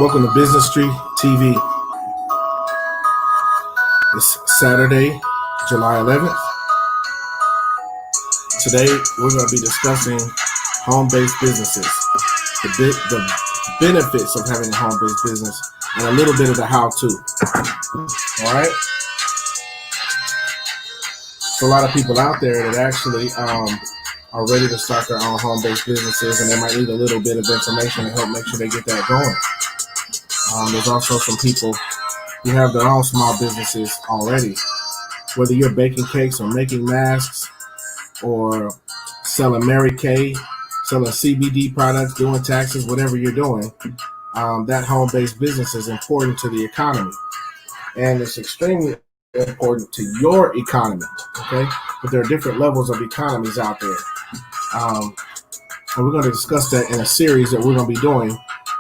Welcome to Business Street TV. It's Saturday, July 11th. Today, we're going to be discussing home-based businesses, the benefits of having a home-based business, and a little bit of the how-to. All right? So a lot of people out there that actually are ready to start their own home-based businesses, and they might need a little bit of information to help make sure they get that going. There's also some people who have their own small businesses already. Whether you're baking cakes or making masks or selling Mary Kay, selling CBD products, doing taxes, whatever you're doing, that home-based business is important to the economy. And it's extremely important to your economy, okay? But there are different levels of economies out there. And we're going to discuss that in a series that we're going to be doing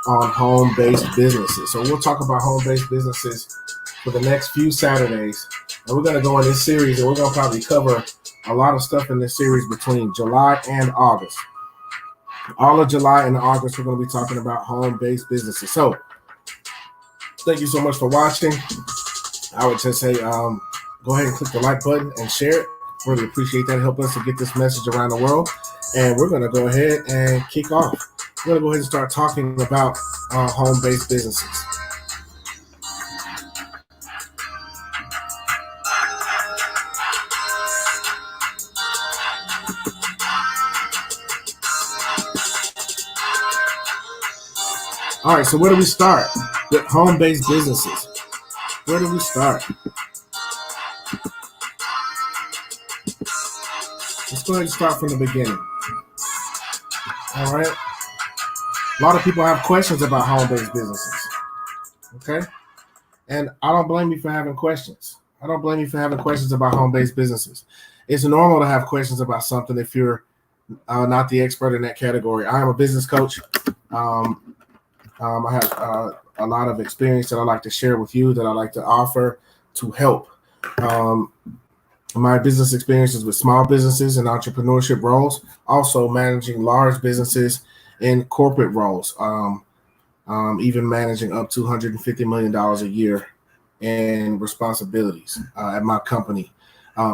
on home-based businesses. So we'll talk about home-based businesses for the next few Saturdays. And we're going to go in this series, and we're going to probably cover a lot of stuff in this series between July and August. All of July and August, we're going to be talking about home-based businesses. So thank you so much for watching. I would just say go ahead and click the like button and share it. Really appreciate that. Help us to get this message around the world. And we're going to go ahead and kick off. We're going to go ahead and start talking about home-based businesses. All right, so where do we start with home-based businesses? Where do we start? Let's go ahead and start from the beginning. All right. A lot of people have questions about home-based businesses. Okay. And I don't blame you for having questions. I don't blame you for having questions about home-based businesses. It's normal to have questions about something if you're not the expert in that category. I am a business coach. I have a lot of experience that I like to share with you, that I like to offer to help. My business experiences with small businesses and entrepreneurship roles, also managing large businesses in corporate roles, even managing up to $150 million a year in responsibilities at my company.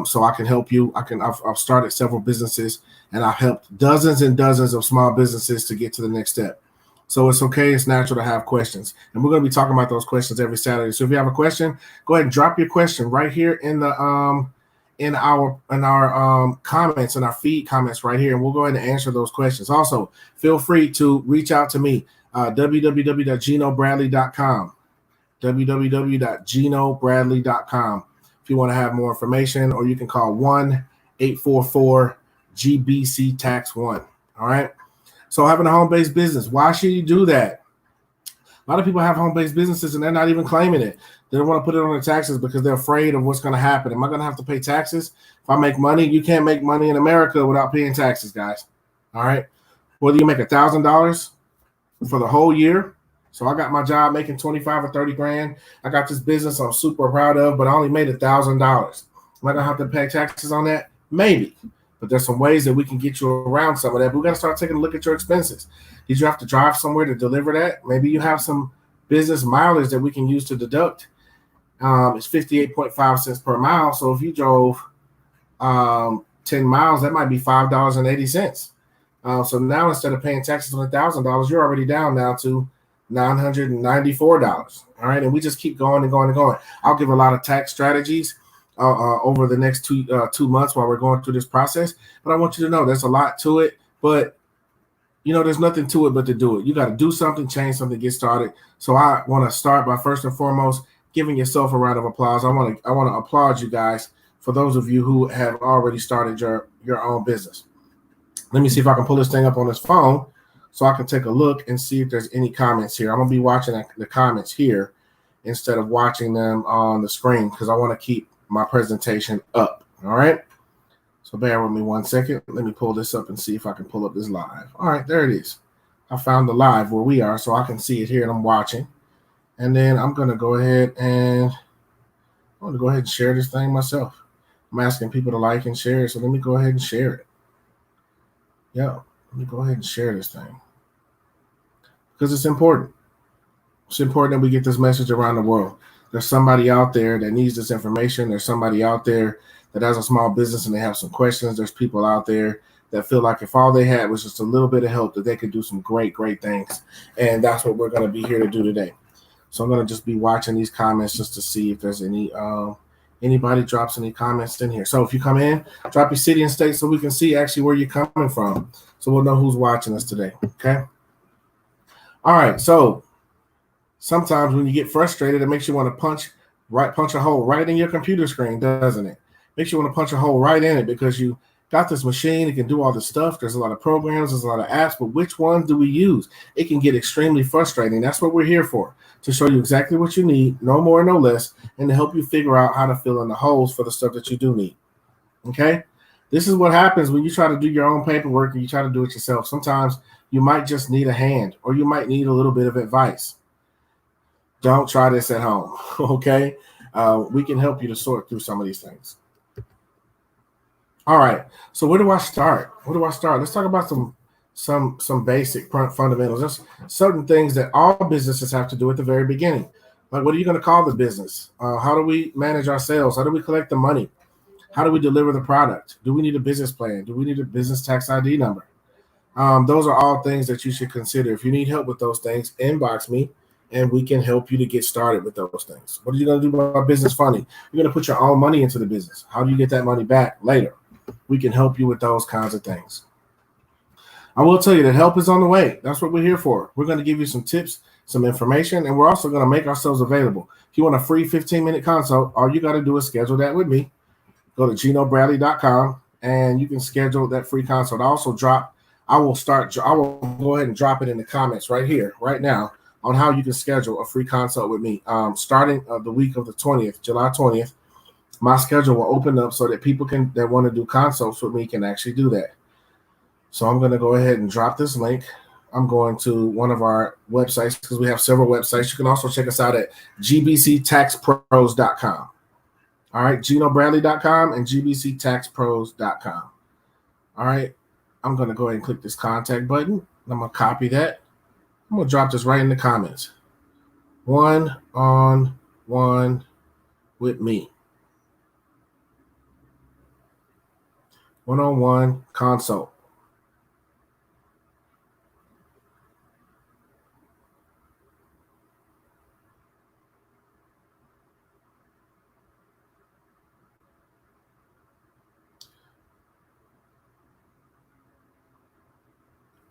So I can help you. I've started several businesses, and I've helped dozens and dozens of small businesses to get to the next step. So it's okay. It's natural to have questions. And we're going to be talking about those questions every Saturday. So if you have a question, go ahead and drop your question right here in the in our comments, in our feed comments right here, and we'll go ahead and answer those questions. Also, feel free to reach out to me, www.genobradley.com, www.genobradley.com, if you want to have more information, or you can call 1-844-GBC-TAX-1. All right. So having a home-based business, why should you do that? A lot of people have home-based businesses and they're not even claiming it. They don't want to put it on their taxes because they're afraid of what's going to happen. Am I going to have to pay taxes? If I make money, you can't make money in America without paying taxes, guys. All right. Whether you make $1,000 for the whole year. So I got my job making 25 or 30 grand. I got this business I'm super proud of, but I only made $1,000. Am I going to have to pay taxes on that? Maybe. But there's some ways that we can get you around some of that. But we got to start taking a look at your expenses. Did you have to drive somewhere to deliver that? Maybe you have some business mileage that we can use to deduct. It's 58.5 cents per mile. So if you drove 10 miles, that might be $5.80. So now instead of paying taxes on $1,000, you're already down now to $994. All right. And we just keep going and going and going. I'll give a lot of tax strategies over the next 2 months while we're going through this process. But I want you to know there's a lot to it. But there's nothing to it but to do it. You got to do something, change something, get started. So I want to start by first and foremost giving yourself a round of applause. I want to applaud you guys for those of you who have already started your own business. Let me see if I can pull this thing up on this phone so I can take a look and see if there's any comments here. I'm going to be watching the comments here instead of watching them on the screen because I want to keep my presentation up. All right. So bear with me 1 second. Let me pull this up and see if I can pull up this live. All right, there it is. I found the live where we are so I can see it here and I'm watching. And then I'm going to go ahead and share this thing myself. I'm asking people to like and share it. So let me go ahead and share it. Yeah, let me go ahead and share this thing because it's important. It's important that we get this message around the world. There's somebody out there that needs this information. There's somebody out there that has a small business and they have some questions. There's people out there that feel like if all they had was just a little bit of help, that they could do some great, great things. And that's what we're going to be here to do today. So I'm going to just be watching these comments just to see if there's anybody drops any comments in here. So if you come in, drop your city and state so we can see actually where you're coming from. So we'll know who's watching us today. Okay. All right. So sometimes when you get frustrated, it makes you want to punch a hole right in your computer screen, doesn't it? Makes you want to punch a hole right in it because you got this machine. It can do all this stuff. There's a lot of programs. There's a lot of apps. But which ones do we use? It can get extremely frustrating. That's what we're here for, to show you exactly what you need, no more, no less, and to help you figure out how to fill in the holes for the stuff that you do need. Okay? This is what happens when you try to do your own paperwork and you try to do it yourself. Sometimes you might just need a hand or you might need a little bit of advice. Don't try this at home, okay? We can help you to sort through some of these things. All right, so where do I start? Let's talk about some basic fundamentals. There's certain things that all businesses have to do at the very beginning. Like, what are you going to call the business? How do we manage our sales? How do we collect the money? How do we deliver the product? Do we need a business plan? Do we need a business tax ID number? Those are all things that you should consider. If you need help with those things, inbox me, and we can help you to get started with those things. What are you going to do about business funding? You're going to put your own money into the business. How do you get that money back later? We can help you with those kinds of things. I will tell you that help is on the way. That's what we're here for. We're going to give you some tips, some information, and we're also going to make ourselves available. If you want a free 15-minute consult, all you got to do is schedule that with me. Go to genobradley.com, and you can schedule that free consult. I will go ahead and drop it in the comments right here, right now, on how you can schedule a free consult with me. Starting the week of the 20th, July 20th, my schedule will open up so that people that want to do consults with me can actually do that. So I'm going to go ahead and drop this link. I'm going to one of our websites because we have several websites. You can also check us out at gbctaxpros.com. All right, genobradley.com and gbctaxpros.com. All right, I'm going to go ahead and click this contact button. I'm going to copy that. I'm going to drop this right in the comments. One-on-one with me. One-on-one consult.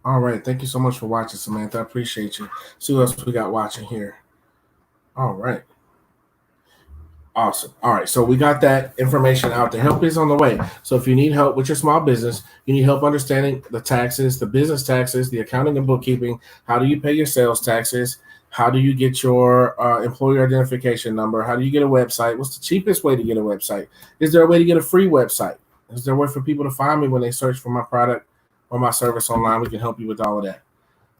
All right. Thank you so much for watching, Samantha. I appreciate you. See what else we got watching here. All right. Awesome. All right. So we got that information out there. Help is on the way. So if you need help with your small business, you need help understanding the taxes, the business taxes, the accounting and bookkeeping. How do you pay your sales taxes? How do you get your employer identification number? How do you get a website? What's the cheapest way to get a website? Is there a way to get a free website? Is there a way for people to find me when they search for my product or my service online? We can help you with all of that.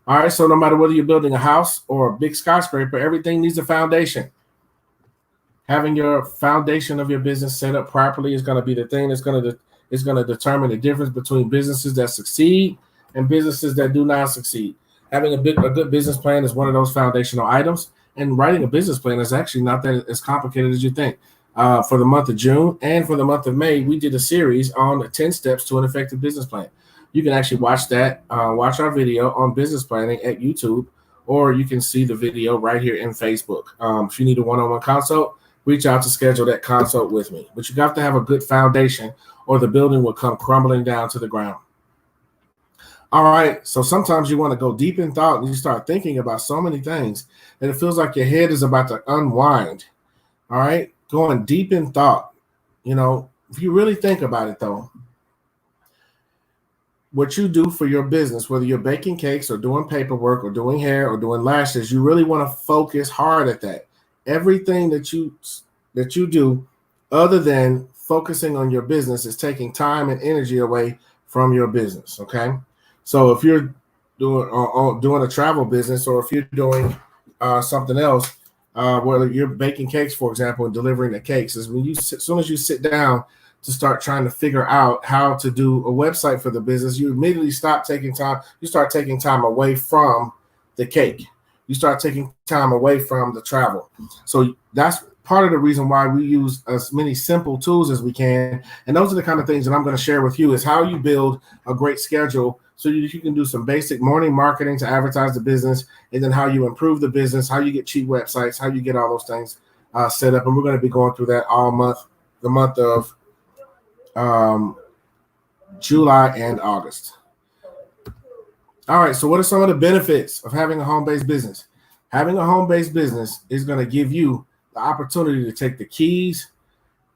All right. So no matter whether you're building a house or a big skyscraper, everything needs a foundation. Having your foundation of your business set up properly is going to be the thing that's going to determine the difference between businesses that succeed and businesses that do not succeed. Having a good business plan is one of those foundational items, and writing a business plan is actually not that as complicated as you think. For the month of June and for the month of May, we did a series on 10 steps to an effective business plan. You can actually watch our video on business planning at YouTube, or you can see the video right here in Facebook. If you need a one-on-one consult, reach out to schedule that consult with me. But you have to have a good foundation or the building will come crumbling down to the ground. All right, so sometimes you want to go deep in thought and you start thinking about so many things that it feels like your head is about to unwind. All right, going deep in thought. If you really think about it, though, what you do for your business, whether you're baking cakes or doing paperwork or doing hair or doing lashes, you really want to focus hard at that. Everything that you do other than focusing on your business is taking time and energy away from your business, okay? So if you're doing a travel business or if you're doing something else, whether you're baking cakes, for example, and delivering the cakes, is as soon as you sit down to start trying to figure out how to do a website for the business, you immediately stop taking time. You start taking time away from the cake. you start taking time away from the travel. So that's part of the reason why we use as many simple tools as we can. And those are the kind of things that I'm going to share with you is how you build a great schedule so you can do some basic morning marketing to advertise the business, and then how you improve the business, how you get cheap websites, how you get all those things set up. And we're going to be going through that all month, the month of um, July and August. All right, so what are some of the benefits of having a home-based business? Having a home-based business is going to give you the opportunity to take the keys,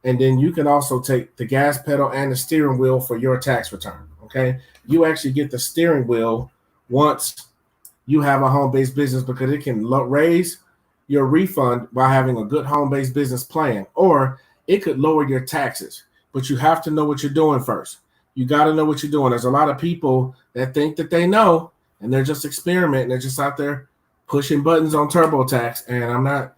and then you can also take the gas pedal and the steering wheel for your tax return, okay? You actually get the steering wheel once you have a home-based business because it can raise your refund by having a good home-based business plan, or it could lower your taxes, but you have to know what you're doing first. You got to know what you're doing. There's a lot of people that think that they know, and they're just experimenting. They're just out there pushing buttons on TurboTax, and I'm not,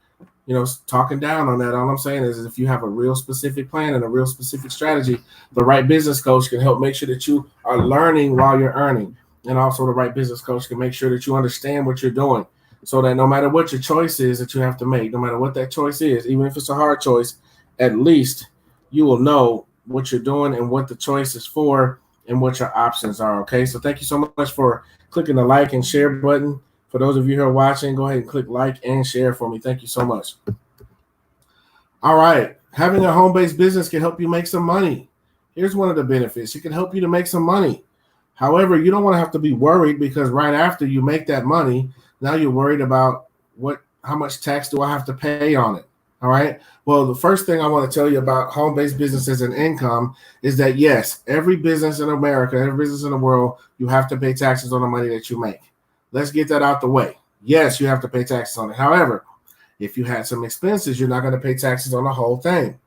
talking down on that. All I'm saying is if you have a real specific plan and a real specific strategy, the right business coach can help make sure that you are learning while you're earning. And also the right business coach can make sure that you understand what you're doing so that no matter what your choice is that you have to make, no matter what that choice is, even if it's a hard choice, at least you will know what you're doing and what the choice is for and what your options are. Okay. So thank you so much for clicking the like and share button. For those of you who are watching, go ahead and click like and share for me. Thank you so much. All right. Having a home-based business can help you make some money. Here's one of the benefits. It can help you to make some money. However, you don't want to have to be worried because right after you make that money, now you're worried about how much tax do I have to pay on it? All right. Well, the first thing I want to tell you about home-based businesses and income is that, yes, every business in America, every business in the world, you have to pay taxes on the money that you make. Let's get that out the way. Yes, you have to pay taxes on it. However, if you had some expenses, you're not going to pay taxes on the whole thing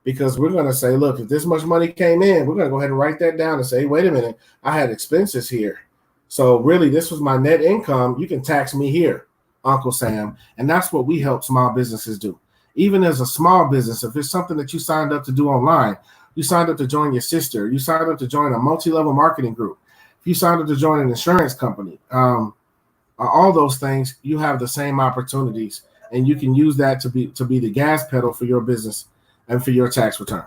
because we're going to say, look, if this much money came in, we're going to go ahead and write that down and say, wait a minute, I had expenses here. So really, this was my net income. You can tax me here, Uncle Sam. And that's what we help small businesses do. Even as a small business, if it's something that you signed up to do online, you signed up to join your sister, you signed up to join a multi-level marketing group, if you signed up to join an insurance company, all those things, you have the same opportunities, and you can use that to be the gas pedal for your business and for your tax return.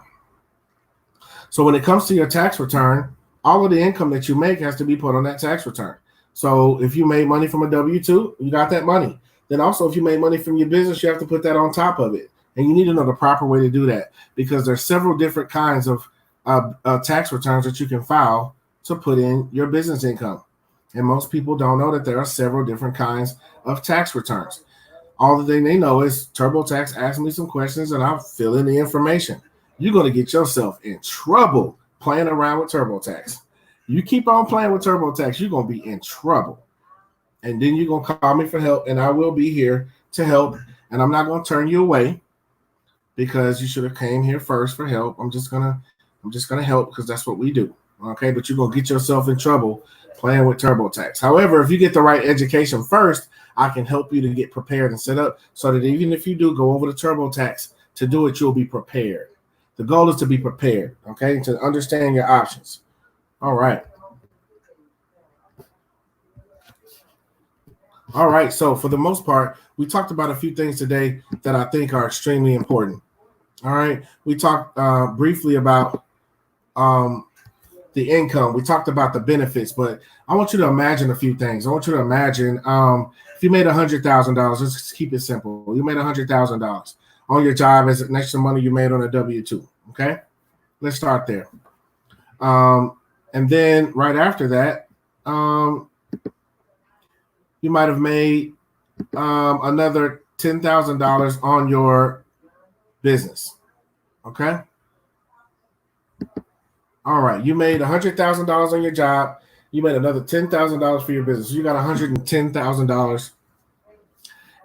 So when it comes to your tax return, all of the income that you make has to be put on that tax return. So if you made money from a W-2, you got that money. Then also, if you made money from your business, you have to put that on top of it. And you need to know the proper way to do that because there's several different kinds of tax returns that you can file to put in your business income. And most people don't know that there are several different kinds of tax returns. All the thing they know is TurboTax asks me some questions and I'll fill in the information. You're going to get yourself in trouble playing around with TurboTax. You keep on playing with TurboTax, you're going to be in trouble. And then you're going to call me for help, and I will be here to help. And I'm not going to turn you away because you should have came here first for help. I'm just gonna help because that's what we do. Okay, but you're going to get yourself in trouble playing with TurboTax. However, if you get the right education first, I can help you to get prepared and set up so that even if you do go over to TurboTax to do it, you'll be prepared. The goal is to be prepared, okay, to understand your options. All right. All right. So for the most part, we talked about a few things today that I think are extremely important. All right. We talked briefly about the income. We talked about the benefits, but I want you to imagine a few things. I want you to imagine if you made $100,000, let's keep it simple. You made $100,000 on your job as next to money you made on a W-2. Okay. Let's start there. And then right after that, you might have made another $10,000 on your business. Okay. All right. You made $100,000 on your job. You made another $10,000 for your business. So you got $110,000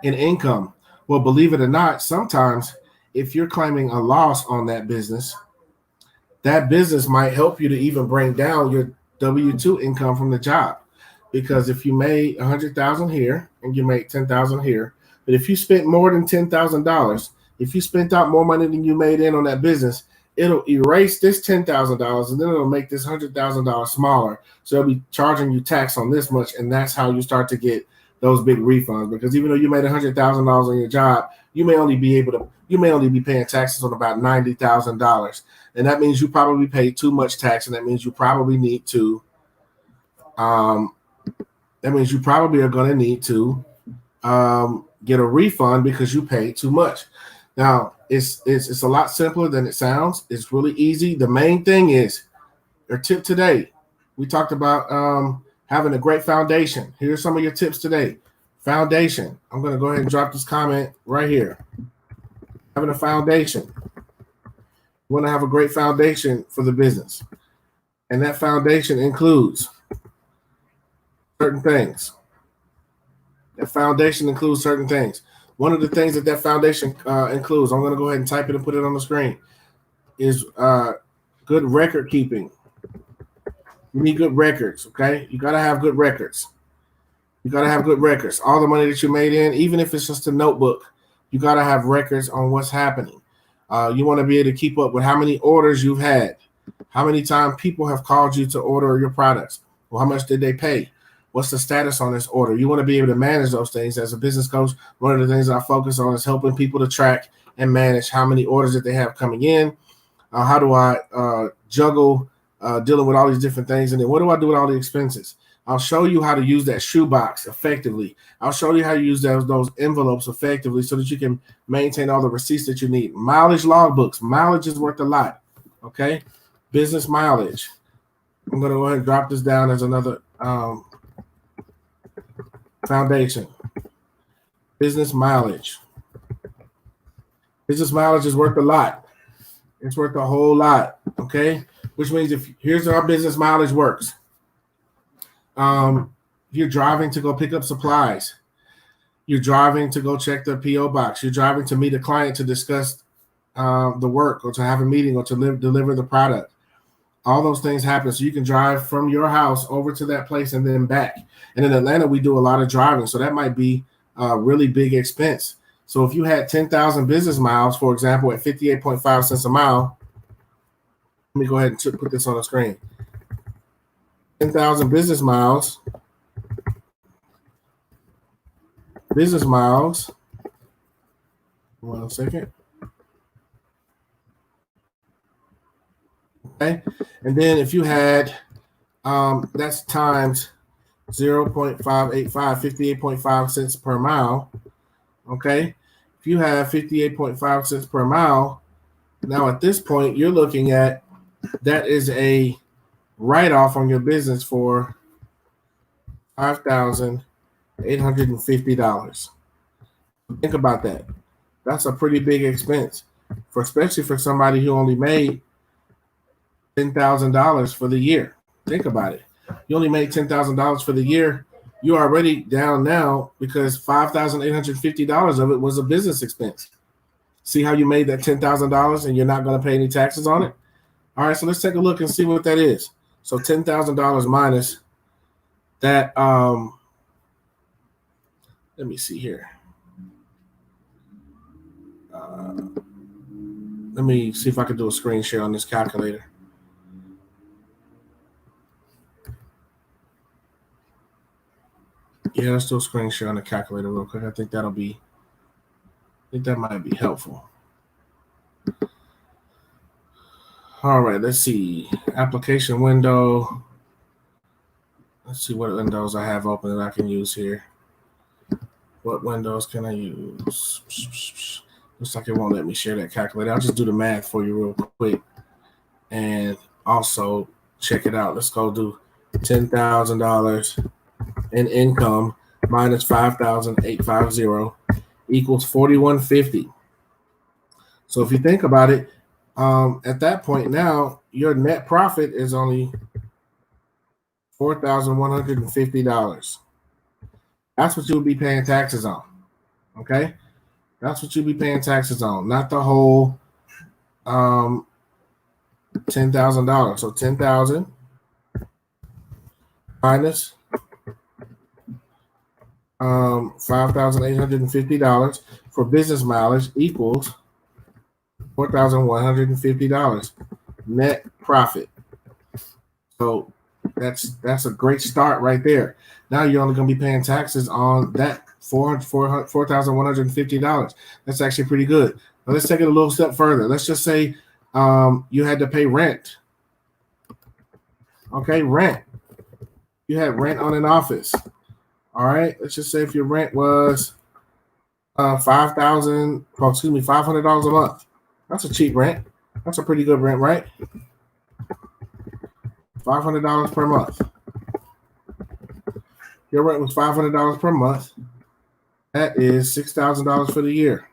in income. Well, believe it or not, sometimes if you're claiming a loss on that business might help you to even bring down your W-2 income from the job. Because if you made $100,000 here and you made $10,000 here, but if you spent more than $10,000, if you spent out more money than you made in on that business, it'll erase this $10,000 and then it'll make this $100,000 smaller. So it'll be charging you tax on this much, and that's how you start to get those big refunds, because even though you made $100,000 on your job, you may only be paying taxes on about $90,000, and that means you probably paid too much tax, and that means you probably need to that means you probably are going to need to get a refund because you paid too much. Now, it's a lot simpler than it sounds. It's really easy. The main thing is your tip today. We talked about having a great foundation. Here's some of your tips today. Foundation. I'm going to go ahead and drop this comment right here. Having a foundation. You want to have a great foundation for the business. And that foundation includes certain things. That foundation includes certain things. One of the things that foundation includes, I'm going to go ahead and type it and put it on the screen, is good record keeping. You need good records, okay? You got to have good records. You got to have good records. All the money that you made in, even if it's just a notebook, you got to have records on what's happening. You want to be able to keep up with how many orders you've had, how many times people have called you to order your products, or how much did they pay? What's the status on this order? You want to be able to manage those things. As a business coach, one of the things I focus on is helping people to track and manage how many orders that they have coming in. How do I juggle dealing with all these different things? And then what do I do with all the expenses? I'll show you how to use that shoebox effectively. I'll show you how to use those envelopes effectively so that you can maintain all the receipts that you need. Mileage logbooks. Mileage is worth a lot. Okay? Business mileage. I'm going to go ahead and drop this down as another foundation. Business mileage. Business mileage is worth a lot. It's worth a whole lot. Okay? Which means here's how business mileage works. You're driving to go pick up supplies. You're driving to go check the P.O. box. You're driving to meet a client to discuss the work, or to have a meeting, or to deliver the product. All those things happen. So you can drive from your house over to that place and then back. And in Atlanta, we do a lot of driving. So that might be a really big expense. So if you had 10,000 business miles, for example, at 58.5 cents a mile, let me go ahead and put this on the screen. 10,000 business miles. Business miles. 1 second. Okay. And then if you had, that's times 0.585, 58.5 cents per mile. Okay. If you have 58.5 cents per mile, now at this point, you're looking at, that is a write-off on your business for $5,850. Think about that. That's a pretty big expense, especially for somebody who only made $10,000 for the year. Think about it. You only made $10,000 for the year. You're already down now because $5,850 of it was a business expense. See how you made that $10,000 and you're not going to pay any taxes on it? All right, so let's take a look and see what that is. So $10,000 minus that. Let me see here. Let me see if I can do a screen share on this calculator. Yeah, let's do a screen share on the calculator real quick. I think that might be helpful. All right, let's see. Application window. Let's see what windows I have open that I can use here. What windows can I use? Looks like it won't let me share that calculator. I'll just do the math for you real quick. And also check it out. Let's go do $10,000 in income minus 5,850 equals 4,150. So if you think about it, at that point now, your net profit is only $4,150. That's what you'll be paying taxes on. Okay? That's what you'll be paying taxes on, not the whole $10,000. So 10,000 minus $5,850 for business mileage equals $4,150 net profit. So That's a great start right there. Now you're only going to be paying taxes on that $4,150. That's actually pretty good. Now let's take it a little step further. Let's just say you had to pay rent. Okay, rent. You had rent on an office. All right. Let's just say if your rent was $500 a month. That's a cheap rent. That's a pretty good rent, right? $500 per month. Your rent was $500 per month. That is $6,000 for the year.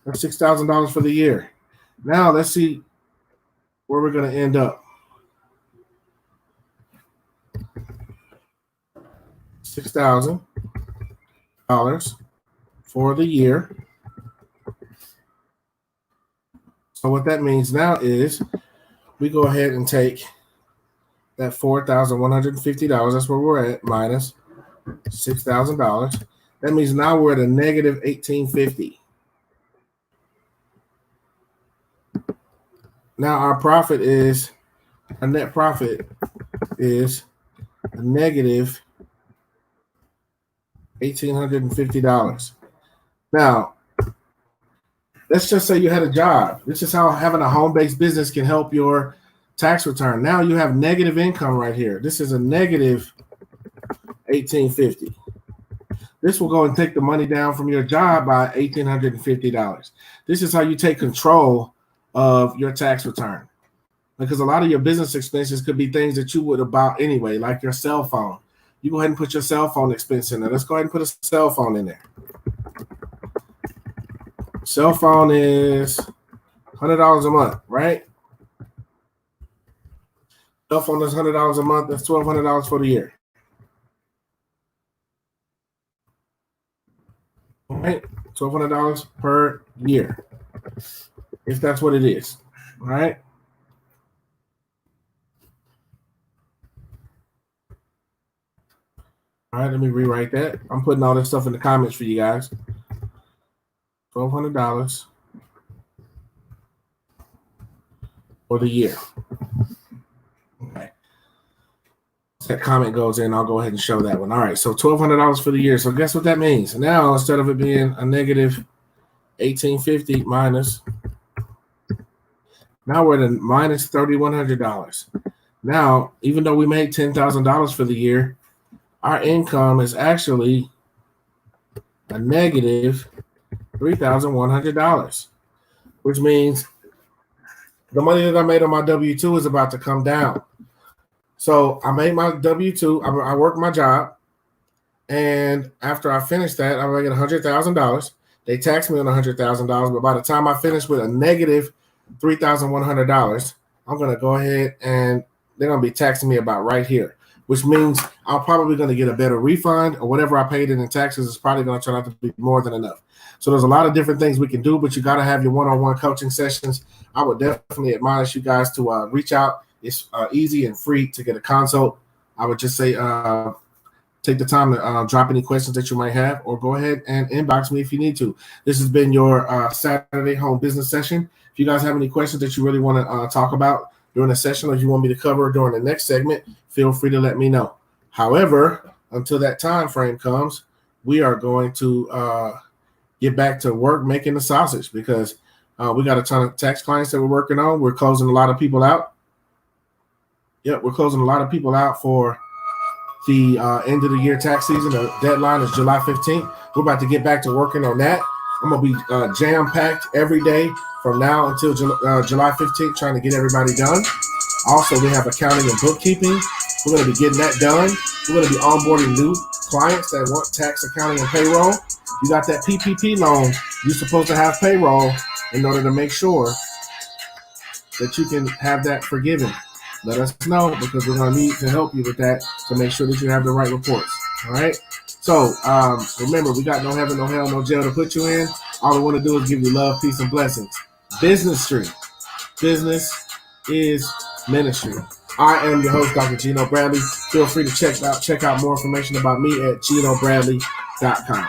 That's $6,000 for the year. Now let's see where we're going to end up. $6,000 for the year. So what that means now is we go ahead and take that $4,150. That's where we're at, minus $6,000. That means now we're at a negative $1,850. Now our net profit is a negative $1,850. Now, let's just say you had a job. This is how having a home-based business can help your tax return. Now you have negative income right here. This is a negative $1,850. This will go and take the money down from your job by $1,850. This is how you take control of your tax return, because a lot of your business expenses could be things that you would have bought anyway, like your cell phone. You go ahead and put your cell phone expense in there. Let's go ahead and put a cell phone in there. Cell phone is $100 a month, right? Cell phone is $100 a month. That's $1,200 for the year. All right, $1,200 per year, if that's what it is. All right. All right, let me rewrite that. I'm putting all this stuff in the comments for you guys. $1,200 for the year. Okay. That comment goes in, I'll go ahead and show that one. All right, so $1,200 for the year. So guess what that means? Now, instead of it being a negative $1,850 minus, now we're at a minus $3,100. Now, even though we made $10,000 for the year, our income is actually a negative $3,100, which means the money that I made on my W-2 is about to come down. So I made my W-2, I worked my job, and after I finished that, I'm making $100,000. They taxed me on $100,000, but by the time I finish with a negative $3,100, I'm going to go ahead and they're going to be taxing me about right here, which means I'm probably going to get a better refund, or whatever I paid in taxes is probably going to turn out to be more than enough. So there's a lot of different things we can do, but you got to have your one-on-one coaching sessions. I would definitely admonish you guys to reach out. It's easy and free to get a consult. I would just say take the time to drop any questions that you might have, or go ahead and inbox me if you need to. This has been your Saturday home business session. If you guys have any questions that you really want to talk about during the session, or you want me to cover during the next segment, feel free to let me know. However, until that time frame comes, we are going to get back to work making the sausage, because we got a ton of tax clients that we're working on. We're closing a lot of people out. Yep, we're closing a lot of people out for the end of the year tax season. The deadline is July 15th. We're about to get back to working on that. I'm going to be jam-packed every day from now until July 15th, trying to get everybody done. Also, we have accounting and bookkeeping. We're going to be getting that done. We're going to be onboarding new clients that want tax, accounting, and payroll. You got that PPP loan, you're supposed to have payroll in order to make sure that you can have that forgiven. Let us know, because we're going to need to help you with that to make sure that you have the right reports. All right? So remember, we got no heaven, no hell, no jail to put you in. All we want to do is give you love, peace, and blessings. Business Street. Business is ministry. I am your host, Dr. Geno Bradley. Feel free to check out more information about me at genobradley.com.